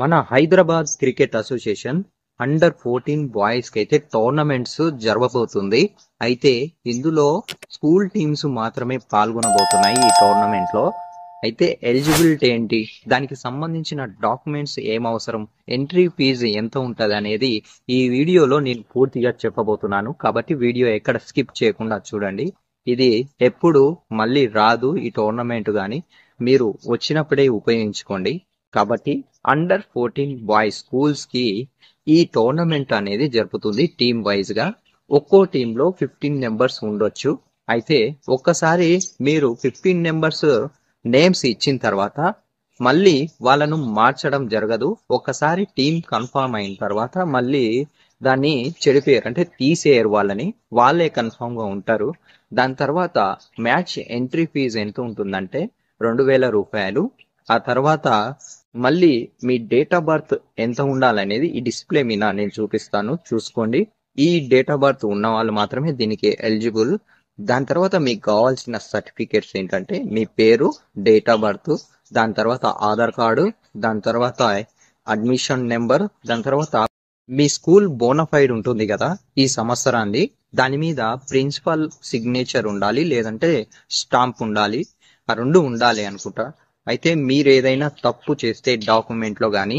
మన Hyderabad cricket association under 14 boys కి అయితే టోర్నమెంట్స్ జరగబోతుంది. అయితే ఇందులో స్కూల్ టీమ్స్ మాత్రమే పాల్గొనబోతున్నాయి ఈ టోర్నమెంట్ లో. అయితే ఎలిజిబిలిటీ ఏంటి, దానికి సంబంధించిన డాక్యుమెంట్స్ ఏం అవసరం, ఎంట్రీ ఫీజు ఎంత ఉంటది అనేది ఈ వీడియోలో నేను పూర్తిగా చెప్పబోతున్నాను. కాబట్టి వీడియో ఎక్కడ స్కిప్ చేయకుండా చూడండి. ఇది ఎప్పుడు మళ్ళీ రాదు ఈ టోర్నమెంట్ గాని, మీరు వచ్చినప్పుడే ఉపయోగించుకోండి. కాబట్టి అండర్ 14 బాయ్స్ స్కూల్స్ కి ఈ టోర్నమెంట్ అనేది జరుపుతుంది టీమ్ వైజ్ గా. ఒక్కో టీమ్ లో 15 నెంబర్స్ ఉండొచ్చు. అయితే ఒక్కసారి మీరు 15 నెంబర్స్ నేమ్స్ ఇచ్చిన తర్వాత మళ్ళీ వాళ్ళను మార్చడం జరగదు. ఒక్కసారి టీమ్ కన్ఫర్మ్ అయిన తర్వాత మళ్ళీ దాన్ని చెడిపోయారు అంటే తీసేయరు, వాళ్ళే కన్ఫర్మ్ గా ఉంటారు. దాని తర్వాత మ్యాచ్ ఎంట్రీ ఫీజు ఎంత ఉంటుందంటే 2000 రూపాయలు. ఆ తర్వాత మళ్ళీ మీ డేట్ ఆఫ్ బర్త్ ఎంత ఉండాలనేది ఈ డిస్ప్లే మీద నేను చూపిస్తాను, చూసుకోండి. ఈ డేట్ ఆఫ్ బర్త్ ఉన్న వాళ్ళు మాత్రమే దీనికి ఎలిజిబుల్. దాని తర్వాత మీకు కావాల్సిన సర్టిఫికేట్స్ ఏంటంటే మీ పేరు, డేట్ ఆఫ్ బర్త్, దాని తర్వాత ఆధార్ కార్డు, దాని తర్వాత అడ్మిషన్ నెంబర్, దాని తర్వాత మీ స్కూల్ బోనఫైడ్ ఉంటుంది కదా ఈ సంవత్సరాన్ని, దాని మీద ప్రిన్సిపల్ సిగ్నేచర్ ఉండాలి, లేదంటే స్టాంప్ ఉండాలి. ఆ రెండు ఉండాలి అనుకుంటా. అయితే మీరు ఏదైనా తప్పు చేస్తే డాక్యుమెంట్ లో గానీ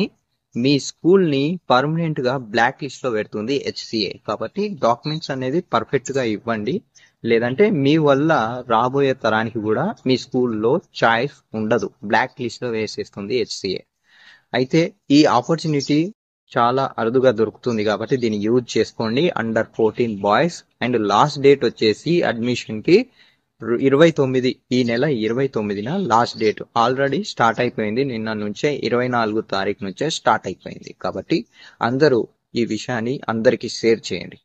మీ స్కూల్ ని పర్మనెంట్ గా బ్లాక్ లిస్ట్ లో పెడుతుంది HCA. కాబట్టి డాక్యుమెంట్స్ అనేది పర్ఫెక్ట్ గా ఇవ్వండి, లేదంటే మీ వల్ల రాబోయే తరానికి కూడా మీ స్కూల్లో చాయిస్ ఉండదు, బ్లాక్ లిస్ట్ లో వేసేస్తుంది HCA. అయితే ఈ ఆపర్చునిటీ చాలా అరుదుగా దొరుకుతుంది కాబట్టి దీన్ని యూజ్ చేసుకోండి. Under 14 boys and last date వచ్చేసి అడ్మిషన్ కి 29, ఈ నెల 29న లాస్ట్ డేట్. ఆల్రెడీ స్టార్ట్ అయిపోయింది, నిన్న నుంచే 24 తారీఖు నుంచే స్టార్ట్ అయిపోయింది. కాబట్టి అందరూ ఈ విషయాన్ని అందరికీ షేర్ చేయండి.